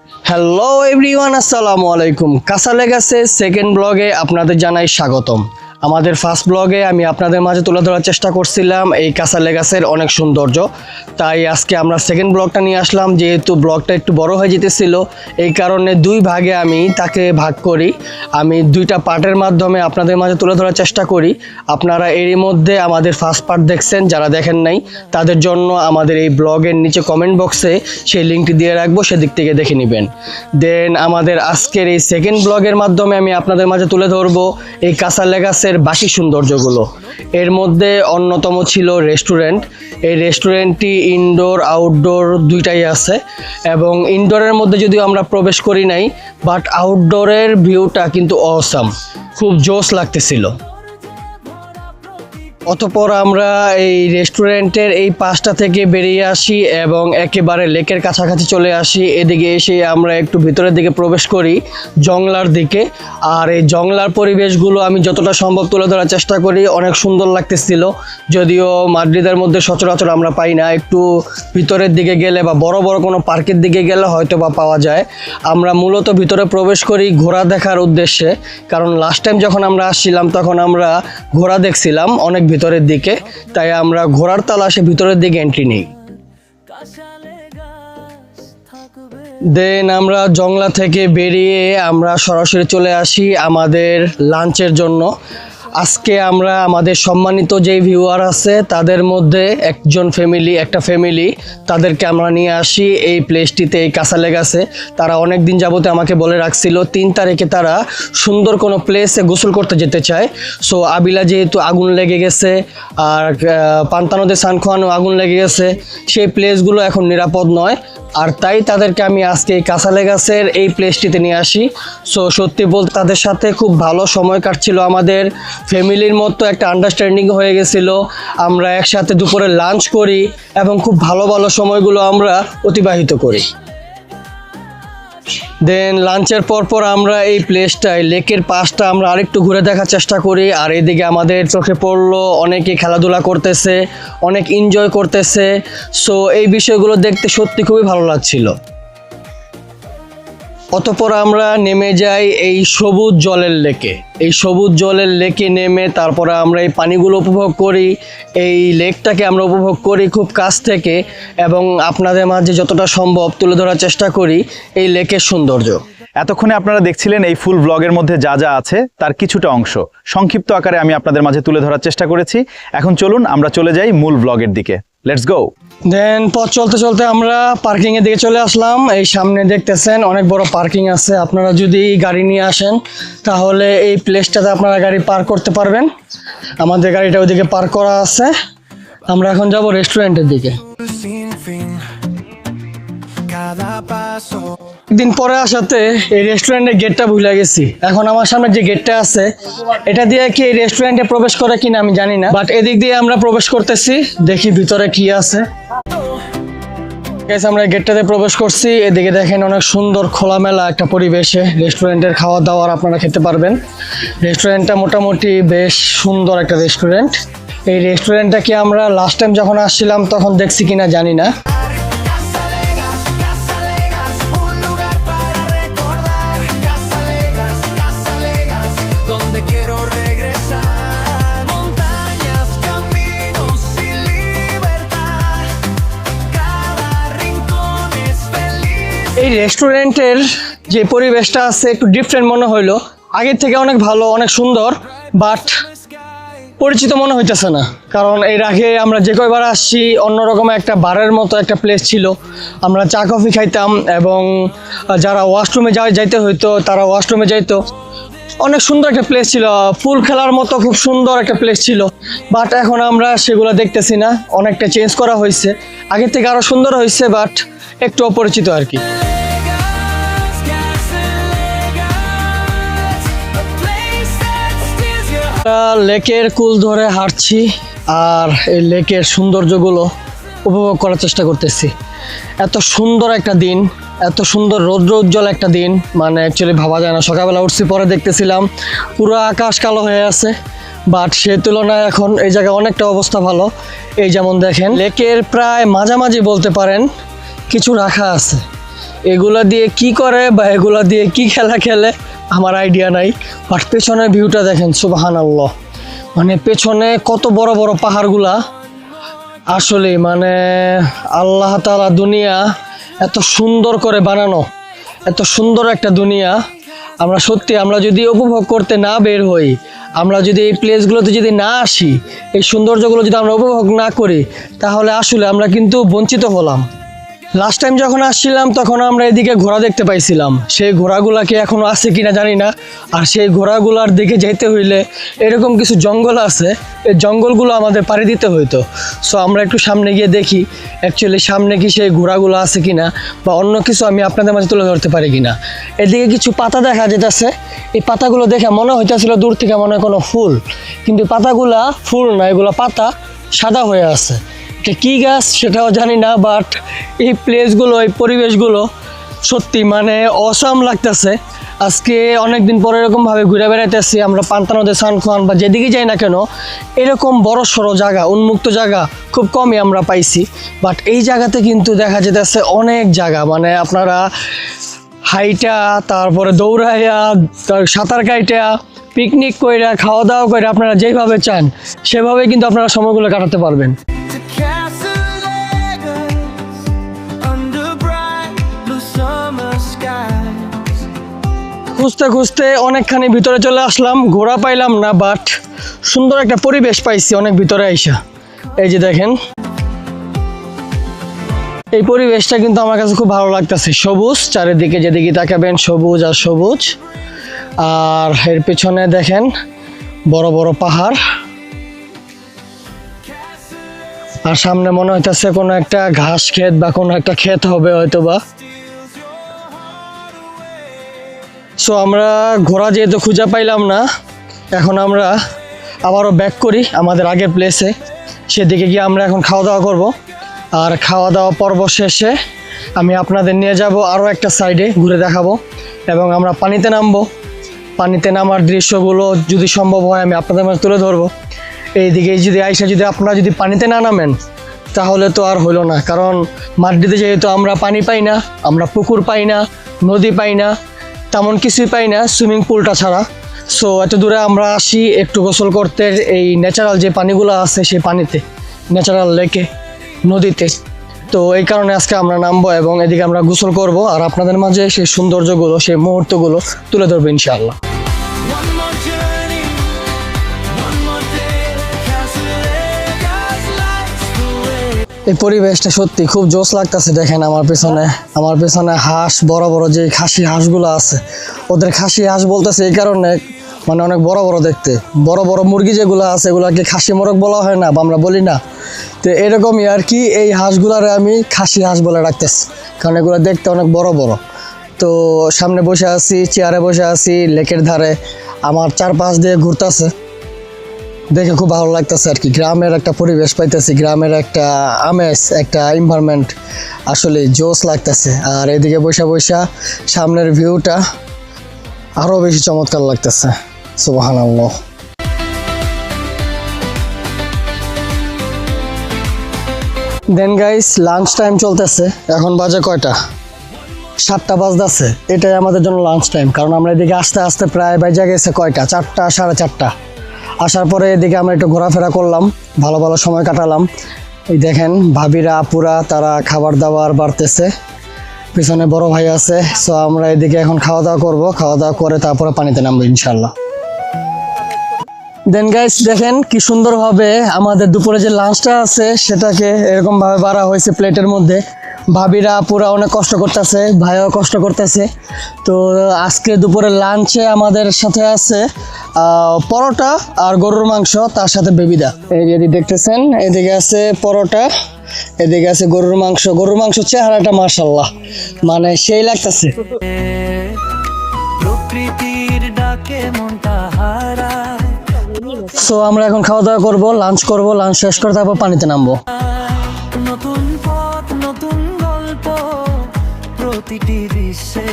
Hello everyone, আসসালামু আলাইকুম। কাঁচা লেগাসের সেকেন্ড ব্লগে আপনাদের জানাই স্বাগতম। আমাদের ফার্স্ট ব্লগে আমি আপনাদের মাঝে তুলে ধরার চেষ্টা করছিলাম এই কাঁচা লেগাসের অনেক সৌন্দর্য, তাই আজকে আমরা সেকেন্ড ব্লগটা নিয়ে আসলাম। যেহেতু ব্লগটা একটু বড় হয়ে যেতেছিল, এই কারণে দুই ভাগে আমি তাকে ভাগ করি। আমি দুইটা পার্টের মাধ্যমে আপনাদের মাঝে তুলে ধরার চেষ্টা করি। আপনারা এরই মধ্যে আমাদের ফার্স্ট পার্ট দেখছেন, যারা দেখেন নাই তাদের জন্য আমাদের এই ব্লগের নিচে কমেন্ট বক্সে সেই লিঙ্কটি দিয়ে রাখবো, সেদিক থেকে দেখে নেবেন। দেন আমাদের আজকের এই সেকেন্ড ব্লগের মাধ্যমে আমি আপনাদের মাঝে তুলে ধরবো এই কাঁচা লেগাসের বাকি সৌন্দর্যগুলো। এর মধ্যে অন্যতম ছিল রেস্টুরেন্ট। এই রেস্টুরেন্টটি ইনডোর আউটডোর দুইটাই আছে, এবং ইনডোরের মধ্যে যদিও আমরা প্রবেশ করি নাই, বাট আউটডোরের ভিউটা কিন্তু অসাম, খুব জোশ লাগতেছিল। অতঃপর আমরা এই রেস্টুরেন্টের এই পাশটা থেকে বেরিয়ে আসি এবং একেবারে লেকের কাছাকাছি চলে আসি। এদিকে এসে আমরা একটু ভিতরের দিকে প্রবেশ করি, জংলার দিকে। আর এই জংলার পরিবেশগুলো আমি যতটা সম্ভব তুলে ধরার চেষ্টা করি। অনেক সুন্দর লাগতেছিল, যদিও মাদ্রিদের মধ্যে সচরাচর আমরা পাই না। একটু ভিতরের দিকে গেলে বা বড় বড় কোনো পার্কের দিকে গেলে হয়তো বা পাওয়া যায়। আমরা মূলত ভিতরে প্রবেশ করি ঘোড়া দেখার উদ্দেশ্যে, কারণ লাস্ট টাইম যখন আমরা আসছিলাম তখন আমরা ঘোড়া দেখছিলাম অনেক ভিতরের দিকে, তাই আমরা ঘোড়ার তালাশে ভিতরের দিকে এন্ট্রি নেই। দেন আমরা জংলা থেকে বেরিয়ে আমরা সরাসরি চলে আসি আমাদের লাঞ্চের জন্য। আজকে আমরা আমাদের সম্মানিত যে ভিউয়ার আছে তাদের মধ্যে একটা ফ্যামিলি তাদেরকে আমরা নিয়ে আসি এই প্লেসটিতে, এই কাঁচা লেগাসে। তারা অনেক দিন যাবতে আমাকে বলে রাখছিল 3 তারিখে তারা সুন্দর কোনো প্লেসে গোসল করতে যেতে চায়। সো আবিলা যেহেতু আগুন লেগে গেছে, আর পান্তানোতে সানখোয়ানো আগুন লেগে গেছে, সেই প্লেসগুলো এখন নিরাপদ নয়। আর তাই তাদেরকে আমি আজকে এই কাঁচা লেগাসের এই প্লেসটিতে নিয়ে আসি। সো সত্যি বলতে তাদের সাথে খুব ভালো সময় কাটছিল, আমাদের ফ্যামিলির মতো একটা আন্ডারস্ট্যান্ডিং হয়ে গেছিল। আমরা একসাথে দুপুরে লাঞ্চ করি এবং খুব ভালো ভালো সময়গুলো আমরা অতিবাহিত করি। দেন লাঞ্চের পর আমরা এই প্লেসটায় লেকের পাশটা আমরা আরেকটু ঘুরে দেখার চেষ্টা করি। আর এদিকে আমাদের চোখে পড়লো অনেকে খেলাধুলা করতেছে, অনেক এনজয় করতেছে। সো এই বিষয়গুলো দেখতে সত্যি খুবই ভালো লাগছিল। অতঃপর আমরা নেমে যাই এই সবুজ জলের লেকে। এই সবুজ জলের লেকে নেমে তারপরে আমরা এই পানিগুলো উপভোগ করি, এই লেকটাকে আমরা উপভোগ করি খুব কাছ থেকে, এবং আপনাদের মাঝে যতটা সম্ভব তুলে ধরার চেষ্টা করি এই লেকের সৌন্দর্য। এতক্ষণে আপনারা দেখছিলেন এই ফুল ব্লগের মধ্যে যা যা আছে তার কিছুটা অংশ সংক্ষিপ্ত আকারে আমি আপনাদের মাঝে তুলে ধরার চেষ্টা করেছি। এখন চলুন আমরা চলে যাই মূল ব্লগের দিকে। Let's go. দেন পথ চলতে চলতে আমরা পার্কিং এর দিকে চলে আসলাম। এই সামনে দেখতেছেন অনেক বড় পার্কিং আছে। আপনারা যদি গাড়ি নিয়ে আসেন তাহলে এই প্লেসটাতে আপনারা গাড়ি পার্ক করতে পারবেন। আমাদের গাড়িটা ওইদিকে পার্ক করা আছে। আমরা এখন যাব রেস্টুরেন্টের দিকে। দিন পরে আসাতে এই রেস্টুরেন্টের গেটটা ভুলে গেছি। এখন আমার সামনে যে গেটটা আছে এটা দিয়ে কি এই রেস্টুরেন্টে প্রবেশ করে কিনা আমি জানি না, বাট এদিক দিয়ে আমরা প্রবেশ করতেছি, দেখি ভিতরে কি আছে। আমরা গেটটাতে প্রবেশ করছি। এদিকে দেখেন অনেক সুন্দর খোলামেলা একটা পরিবেশে রেস্টুরেন্টের খাওয়া দাওয়ার আপনারা খেতে পারবেন। রেস্টুরেন্টটা মোটামুটি বেশ সুন্দর একটা রেস্টুরেন্ট। এই রেস্টুরেন্টটা কি আমরা লাস্ট টাইম যখন আসছিলাম তখন দেখছি কিনা জানি না। এই রেস্টুরেন্টের যে পরিবেশটা আছে একটু ডিফারেন্ট মনে হইলো, আগের থেকে অনেক ভালো, অনেক সুন্দর, বাট পরিচিত মনে হইতেছে না। কারণ এর আগে আমরা যে কয়বার আসছি অন্যরকম একটা বারের মতো একটা প্লেস ছিল। আমরা চা কফি খাইতাম এবং যারা ওয়াশরুমে যাইতে হইতো তারা ওয়াশরুমে যাইতো। অনেক সুন্দর একটা প্লেস ছিল, পুল খেলার মতো খুব সুন্দর একটা প্লেস ছিল। বাট এখন আমরা সেগুলো দেখতেছি না, অনেকটা চেঞ্জ করা হয়েছে, আগের থেকে আরও সুন্দর হয়েছে, বাট একটু অপরিচিত আর কি। লেকের কুল ধরে হাঁটছি আর এই লেকের সৌন্দর্যগুলো উপভোগ করার চেষ্টা করতেছি। এত সুন্দর একটা দিন, এত সুন্দর রৌদ্র উজ্জ্বল একটা দিন, মানে অ্যাকচুয়ালি ভাবা যায় না। সকালবেলা উঠছি, পরে দেখতেছিলাম পুরো আকাশ কালো হয়ে আছে, বাট সে তুলনায় এখন এই জায়গায় অনেকটা অবস্থা ভালো। এই যেমন দেখেন লেকের প্রায় মাঝামাঝি বলতে পারেন কিছু রাখা আছে, এগুলা দিয়ে কি করে বা এগুলা দিয়ে কি খেলা খেলে আমার আইডিয়া নাই। বাট পেছনের ভিউটা দেখেন, সুবহানাল্লাহ, মানে পেছনে কত বড় বড় পাহাড়গুলা। আসলে মানে আল্লাহ তাআলা দুনিয়া এত সুন্দর করে বানানো, এত সুন্দর একটা দুনিয়া। আমরা যদি উপভোগ করতে না বের হই, আমরা যদি এই প্লেসগুলোতে যদি না আসি, এই সৌন্দর্যগুলো যদি আমরা উপভোগ না করি, তাহলে আসলে আমরা কিন্তু বঞ্চিত হলাম। লাস্ট টাইম যখন আসছিলাম তখন আমরা এদিকে ঘোড়া দেখতে পাইছিলাম, সেই ঘোড়াগুলাকে এখনও আছে কিনা জানি না। আর সেই ঘোড়াগুলার দিকে যেতে হইলে এরকম কিছু জঙ্গল আছে, এই জঙ্গলগুলো আমাদের পাড়ি দিতে হইতো। সো আমরা একটু সামনে গিয়ে দেখি অ্যাকচুয়ালি সামনে কি সেই ঘোড়াগুলো আছে কিনা বা অন্য কিছু আমি আপনাদের মাঝে তুলে ধরতে পারি কিনা। এদিকে কিছু পাতা দেখা যেতেছে, এই পাতাগুলো দেখে মনে হইতেছিল দূর থেকে মনে হয় কোনো ফুল, কিন্তু পাতাগুলা ফুল না, এগুলো পাতা সাদা হয়ে আছে। এটা কী গাছ সেটাও জানি না, বাট এই প্লেসগুলো, এই পরিবেশগুলো সত্যি মানে অসাম লাগতেছে। আজকে অনেক দিন পরে এরকমভাবে ঘুরে বেড়াইতেছি আমরা, পান্তা নদী, সানখান বা যেদিকে যাই না কেন, এরকম বড় সড়ো জায়গা, উন্মুক্ত জায়গা খুব কমই আমরা পাইছি। বাট এই জায়গাতে কিন্তু দেখা যেতেছে অনেক জায়গা, মানে আপনারা হাইটা, তারপরে দৌড়াইয়া, সাঁতার কাইটা, পিকনিক কইরা, খাওয়া দাওয়া করে আপনারা যেভাবে চান সেভাবে কিন্তু আপনারা সময়গুলো কাটাতে পারবেন। খুঁজতে খুঁজতে অনেকখানি ভিতরে চলে আসলাম, ঘোড়া পাইলাম না, বাট সুন্দর একটা পরিবেশ পাইছি অনেক ভিতরে আইসা। এই যে দেখেন, এই পরিবেশটা কিন্তু আমার কাছে খুব ভালো লাগতেছে। সবুজ চারিদিকে, যেদিকে তাকাবেন সবুজ আর সবুজ। আর এর পেছনে দেখেন বড় বড় পাহাড়, আর সামনে মনে হইতেছে কোনো একটা ঘাস ক্ষেত বা কোনো একটা ক্ষেত হবে হয়তোবা। সো আমরা ঘোড়া যেহেতু খুঁজে পাইলাম না, এখন আমরা আবারও ব্যাক করি আমাদের আগের প্লেসে। সেদিকে গিয়ে আমরা এখন খাওয়া দাওয়া করব। আর খাওয়া দাওয়া পর্ব শেষে আমি আপনাদের নিয়ে যাব আরও একটা সাইডে ঘুরে দেখাবো, এবং আমরা পানিতে নামবো। পানিতে নামার দৃশ্যগুলো যদি সম্ভব হয় আমি আপনাদের মাঝে তুলে ধরবো। এইদিকে যদি আইসা যদি আপনারা যদি পানিতে না নামেন তাহলে তো আর হলো না, কারণ মাটিতে যেহেতু আমরা পানি পাই না, আমরা পুকুর পাই না, নদী পাই না, তেমন কিছুই পাই না সুইমিং পুলটা ছাড়া। সো এত দূরে আমরা আসি একটু গোসল করতে, এই ন্যাচারাল যে পানিগুলো আছে সেই পানিতে, ন্যাচারাল লেকে, নদীতে। তো এই কারণে আজকে আমরা নামবো এবং এদিকে আমরা গোসল করব, আর আপনাদের মাঝে সেই সৌন্দর্যগুলো, সেই মুহূর্তগুলো তুলে ধরবো ইনশাআল্লাহ। এই পরিবেশটা সত্যি খুব জোশ লাগতেছে। দেখেন আমার পেছনে হাঁস, বড় বড় যে খাসি হাঁসগুলো আছে, ওদের খাসি হাঁস বলতেছে এই কারণে মানে অনেক বড় বড় দেখতে। বড় বড় মুরগি যেগুলো আছে এগুলাকে খাসি মোরগ বলা হয় না, বা আমরা বলি না, তো এরকমই আর কি। এই হাঁসগুলারে আমি খাসি হাঁস বলে রাখতেছি, কারণ এগুলো দেখতে অনেক বড় বড়। তো সামনে বসে আছি, চেয়ারে বসে আছি লেকের ধারে, আমার চারপাশ দিয়ে ঘুরতেছে, দেখে খুব ভালো লাগতেছে আর কি। গ্রামের একটা পরিবেশ পাইতেছি, গ্রামের একটা আমেজ, একটা এনভায়রনমেন্ট, আসলে জোশ লাগতেছে। আর এদিকে বসে সামনের ভিউটা আরও বেশি চমৎকার লাগতেছে, সুবহানাল্লাহ। দেন গাইস, লাঞ্চ টাইম চলতেছে, এখন বাজে কয়টা? 7টা বাজতেছে। এটাই আমাদের জন্য লাঞ্চ টাইম, কারণ আমরা এদিকে আস্তে আস্তে প্রায় বাজে গেছে কয়টা, 4টা, 4:30। আসার পরে এদিকে আমরা একটু ঘোরাফেরা করলাম, ভালো ভালো সময় কাটালাম। এই দেখেন ভাবিরা, আপুরা, তারা খাবার দাবার বাড়তেছে, পিছনে বড় ভাই আছে। সো আমরা এদিকে এখন খাওয়া দাওয়া করবো, খাওয়া দাওয়া করে তারপরে পানিতে নামবো ইনশাল্লাহ। দেন গাইস দেখেন কি সুন্দরভাবে আমাদের দুপুরে যে লাঞ্চটা আছে সেটাকে এরকমভাবে বাড়া হয়েছে প্লেটের মধ্যে। ভাবিরা, আপুরা অনেক কষ্ট করতেছে, ভাইও কষ্ট করতেছে। তো আজকে দুপুরের লাঞ্চে আমাদের সাথে আছে পরোটা আর গরুর মাংস, তার সাথে বেবিদা। এই যে দেখতেছেন, এদিকে আছে পরোটা, এদিকে আছে গরুর মাংস। গরুর মাংস চেহারাটা মাশাআল্লাহ মানে সেই লাগতেছে। সো আমরা এখন খাওয়া দাওয়া করবো, লাঞ্চ করবো, লাঞ্চ শেষ করে তারপর পানিতে নামবো। নতুন পথ, নতুন গল্প, প্রতিটি দৃশ্যে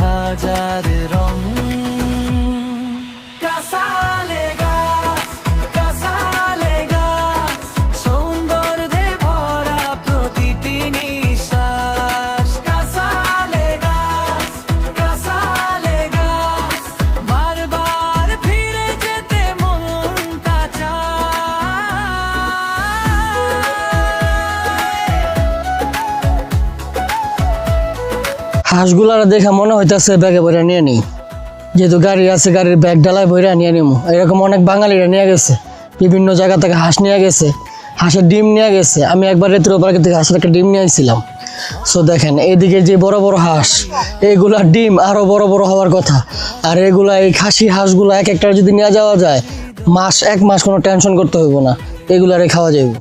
হাজার রং। কাসালে গাছ, কাসালে গাছ, সৌন্দর্যে ভরা প্রতিটি নিঃশ্বাস। কাসালে হাঁসগুলার দেখে মনে হইতেছে ব্যাগে ভরে নিয়ে নিই, যেহেতু গাড়ি আছে, গাড়ির ব্যাগ ডালায় ভরে নিয়ে নিবো। এরকম অনেক বাঙালিরা নিয়ে গেছে, বিভিন্ন জায়গা থেকে হাঁস নিয়ে গেছে, হাঁসের ডিম নিয়ে গেছে। আমি একবার রেত্র পার্কে থেকে হাঁসের একটা ডিম নিয়ে আসছিলাম। সো দেখেন এইদিকে যে বড় বড় হাঁস, এগুলা ডিম আরো বড় বড় হওয়ার কথা। আর এগুলা এই খাসি হাঁসগুলা এক একটা যদি নিয়ে যাওয়া যায়, এক মাস কোনো টেনশন করতে হইব না, এগুলারে খাওয়া যাবে।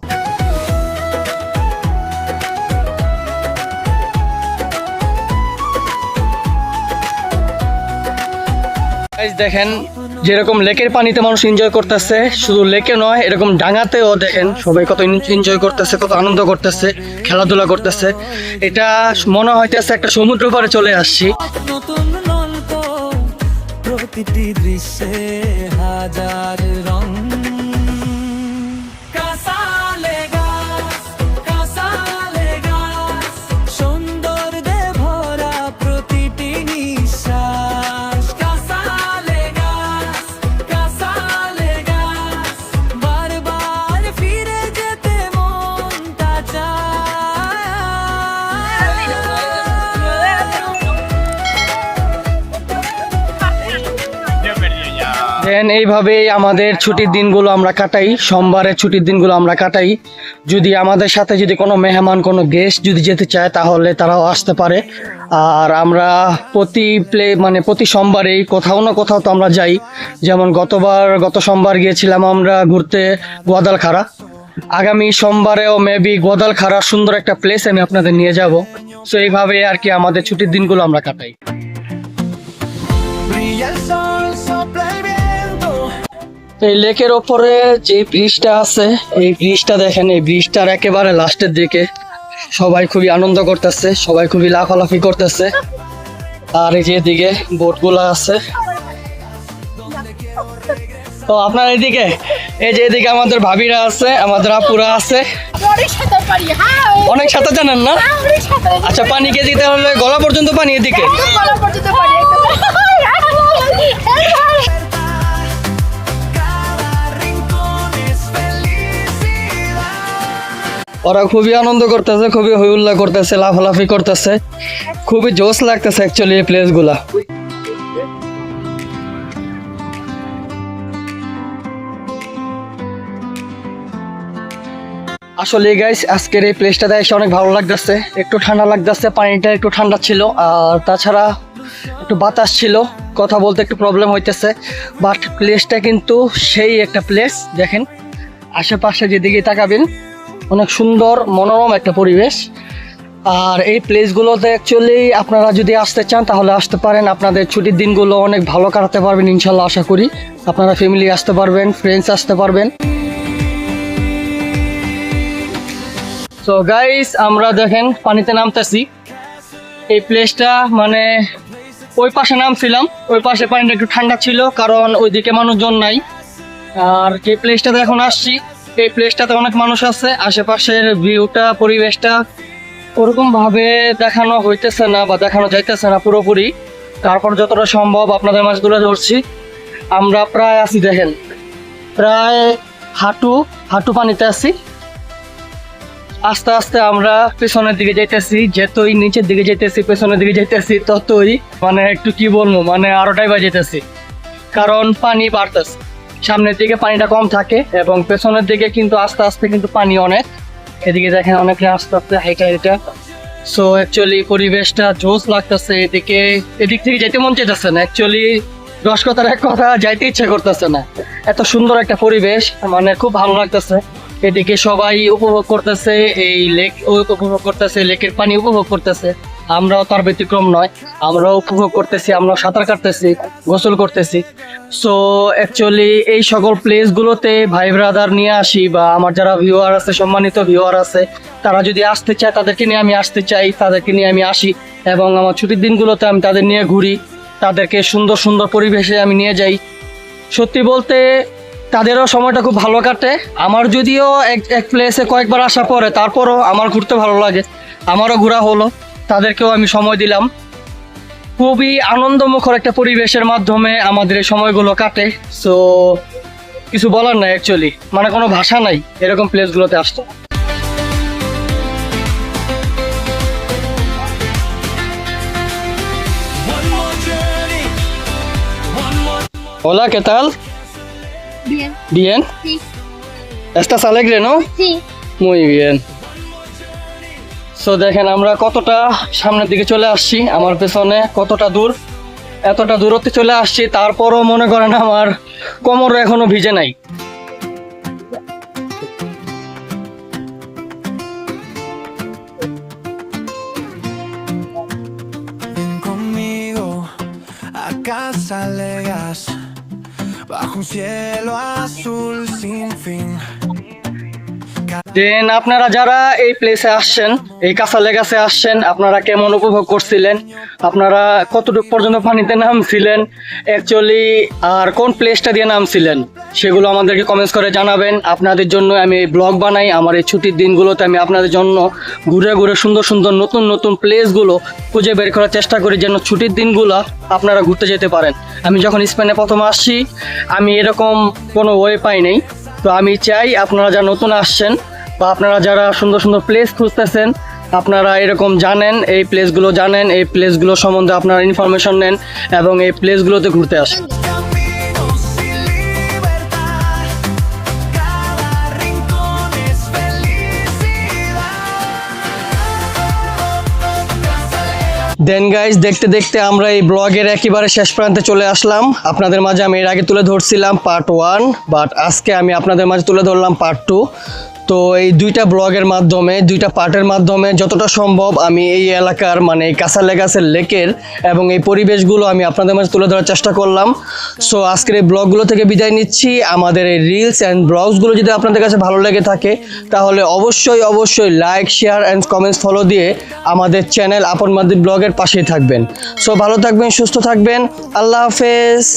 দেখেন যেরকম লেকের পানিতে মানুষ এনজয় করতেছে, শুধু লেকে নয়, এরকম ডাঙাতেও দেখেন সবাই কত এনজয় করতেছে, কত আনন্দ করতেছে, খেলাধুলা করতেছে। এটা মনে হইতেছে একটা সমুদ্র পাড়ে চলে আসছি। নতুন গল্প, প্রতিটি দৃশ্যে হাজার রং। কাসালে গাছ, কাসালে গাছ, সৌন্দর্যে ভরা প্রতিটি নিঃশ্বাস। কাসালে গাছ, কাসালে গাছ, বারবার ফিরে যেতে মনটা চায়। দেন এইভাবেই আমাদের ছুটির দিনগুলো আমরা কাটাই, সোমবারের ছুটির দিনগুলো আমরা কাটাই। যদি আমাদের সাথে যদি কোনো মেহমান, কোনো গেস্ট যদি যেতে চায়, তাহলে তারাও আসতে পারে। আর আমরা প্রতি সোমবারেই কোথাও না কোথাও তো আমরা যাই। যেমন গত সোমবার গিয়েছিলাম আমরা ঘুরতে গোয়াদালখাড়া। আগামী সোমবারেও মেবি গোয়াদালখাড়া সুন্দর একটা প্লেস আমি আপনাদের নিয়ে যাব। সো এইভাবে আর কি আমাদের ছুটির দিনগুলো আমরা কাটাই। Brilla el sol, sopla el viento. এই লেকের ওপরে যে ব্রিজটা আছে, এই ব্রিজটা দেখেন, এই ব্রিজটার একেবারে লাস্টের দিকে সবাই খুবই আনন্দ করতেছে, সবাই খুবই লাফালাফি করতেছে। আর এই যে এদিকে বোটগুলো আছে। তো আপনার এদিকে, এই যে এদিকে আমাদের ভাবিরা আছে, আমাদের আপুরা আছে। অনেক সাঁতার পারি, হ্যাঁ অনেক সাঁতার জানেন না? অনেক সাঁতার আচ্ছা, পানি কে দিতে হলে গলা পর্যন্ত পানি এদিকে। গলা পর্যন্ত পারি Cada rincón es felicidad. ওরা খুবই আনন্দ করতেছে, খুবই হই উল্লাহ করতেছে, লাফালাফি করতেছে, খুবই জোশ লাগতেছে অ্যাকচুয়ালি এই প্লেসগুলা। আসলে গাইস, আজকের এই প্লেসটাতে এসে অনেক ভালো লাগতেছে, একটু ঠান্ডা লাগতেছে, পানিটা একটু ঠান্ডা ছিল, আর তাছাড়া একটু বাতাস ছিল, কথা বলতে একটু প্রবলেম হইতেছে। বাট প্লেসটা কিন্তু সেই একটা প্লেস। দেখেন আশেপাশে যেদিকে তাকাবেন, অনেক সুন্দর মনোরম একটা পরিবেশ। আর এই প্লেসগুলোতে অ্যাকচুয়ালি আপনারা যদি আসতে চান তাহলে আসতে পারেন। আপনাদের ছুটির দিনগুলো অনেক ভালো কাটাতে পারবেন ইনশাল্লাহ, আশা করি। আপনারা ফ্যামিলি আসতে পারবেন, ফ্রেন্ডস আসতে পারবেন। সো গাইস, আমরা দেখেন পানিতে নামতেছি। এই প্লেসটা মানে ওই পাশে নামছিলাম, ওই পাশে পানিটা একটু ঠান্ডা ছিল, কারণ ওইদিকে মানুষজন নাই। আর যে প্লেসটাতে এখন আসছি, এই প্লেসটাতে অনেক মানুষ আছে। আশেপাশের ভিউটা, পরিবেশটা ওরকম ভাবে দেখানো হইতেছে না বা দেখানো যাইতেছে না পুরোপুরি। তারপর যতটা সম্ভব আপনাদের মাঝে তুলে ধরছি। আমরা প্রায় আছি, দেখেন প্রায় হাঁটু পানিতে আছি। আস্তে আস্তে আমরা পেছনের দিকে যাইতেছি, যতই নিচের দিকে যাইতেছি, পেছনের দিকে যাইতেছি, ততই মানে একটু কি বলবো, মানে আরোটাই বাজাইতেছি, কারণ পানি বাড়তেছে। সামনের দিকে পানিটা কম থাকে এবং পেছনের দিকে কিন্তু আস্তে আস্তে কিন্তু পানি অনেক। এদিকে দেখেন অনেকে আস্তে আস্তে হাইটা। সো অ্যাকচুয়ালি পরিবেশটা জোস লাগতেছে। এদিক থেকে যাইতে মন চাইতেছে না, অ্যাকচুয়ালি রসকতার এক কথা, যাইতে ইচ্ছা করতেছে না। এত সুন্দর একটা পরিবেশ, মানে খুব ভালো লাগতেছে। এদিকে সবাই উপভোগ করতেছে, এই লেক উপভোগ করতেছে, লেকের পানি উপভোগ করতেছে। আমরাও তার ব্যতিক্রম নয়, আমরাও উপভোগ করতেছি, আমরাও সাঁতার কাটতেছি, গোসল করতেছি। সো অ্যাকচুয়ালি এই সকল প্লেসগুলোতে ভাই ব্রাদার নিয়ে আসি, বা আমার যারা ভিউয়ার আছে, সম্মানিত ভিউয়ার আছে, তারা যদি আসতে চায় তাদেরকে নিয়ে আমি আসতে চাই, তাদেরকে নিয়ে আমি আসি এবং আমার ছুটির দিনগুলোতে আমি তাদের নিয়ে ঘুরি, তাদেরকে সুন্দর সুন্দর পরিবেশে আমি নিয়ে যাই। সত্যি বলতে তাদেরও সময়টা খুব ভালো কাটে। আমার যদিও এক প্লেসে কয়েকবার আসা পরে, তারপরও আমার ঘুরতে ভালো লাগে, আমারও ঘোরা হলো, তাদেরকেও আমি সময় দিলাম। খুবই আনন্দমুখর একটা পরিবেশের মাধ্যমে আমাদের এই সময়গুলো কাটে। সো কিছু বলার নাই অ্যাকচুয়ালি, মানে কোনো ভাষা নাই এরকম প্লেসগুলোতে আসতে। Hola, ¿qué tal? Bien. Bien. Sí. ¿Estás alegre, no? Sí. Muy bien. So দেখেন আমরা কতটা সামনের দিকে চলে আসছি, আমার পেছনে কতটা দূর, এতটা দূরত্বে চলে আসছি, তারপরও মনে করেন আমার কোমর এখনো ভিজে নাই। Ven conmigo a Casa Legas, bajo un cielo azul sin fin. দেন আপনারা যারা এই প্লেসে আসছেন, এই কাঁচা লেগাসে আসছেন, আপনারা কেমন উপভোগ করছিলেন, আপনারা কতটুকু পর্যন্ত পানিতে নামছিলেন অ্যাকচুয়ালি, আর কোন প্লেসটা দিয়ে নামছিলেন সেগুলো আমাদেরকে কমেন্টস করে জানাবেন। আপনাদের জন্য আমি এই ব্লগ বানাই, আমার এই ছুটির দিনগুলোতে আমি আপনাদের জন্য ঘুরে ঘুরে সুন্দর সুন্দর নতুন নতুন প্লেসগুলো খুঁজে বের করার চেষ্টা করি, যেন ছুটির দিনগুলো আপনারা ঘুরতে যেতে পারেন। আমি যখন স্পেনে প্রথম আসছি আমি এরকম কোনো ওয়ে পাই নাই, তো আমি চাই আপনারা যারা নতুন আসছেন বা আপনারা যারা সুন্দর সুন্দর প্লেস খুঁজতেছেন, আপনারা এরকম জানেন, এই প্লেসগুলো জানেন, এই প্লেসগুলো সম্বন্ধে আপনারা ইনফরমেশন নেন এবং এই প্লেসগুলোতে ঘুরতে আসেন। Caminos sin libertad, cada rincón es felicidad. দেন গাইজ, দেখতে দেখতে আমরা এই ব্লগের একেবারে শেষ প্রান্তে চলে আসলাম। আপনাদের মাঝে আমি এর আগে তুলে ধরছিলাম পার্ট 1, বাট আজকে আমি আপনাদের মাঝে তুলে ধরলাম পার্ট 2। তো এই দুইটা ব্লগের মাধ্যমে, দুইটা পার্টের মাধ্যমে যতটা সম্ভব আমি এই এলাকার মানে এই কাঁচা লেগাসের লেকের এবং এই পরিবেশগুলো আমি আপনাদের মাঝে তুলে ধরার চেষ্টা করলাম। সো আজকের এই ব্লগগুলো থেকে বিদায় নিচ্ছি। আমাদের এই রিলস অ্যান্ড ব্লগসগুলো যদি আপনাদের কাছে ভালো লেগে থাকে তাহলে অবশ্যই অবশ্যই like, share and comments follow দিয়ে আমাদের চ্যানেল আপন মাদি ব্লগের পাশেই থাকবেন। সো ভালো থাকবেন, সুস্থ থাকবেন, আল্লাহ হাফেজ।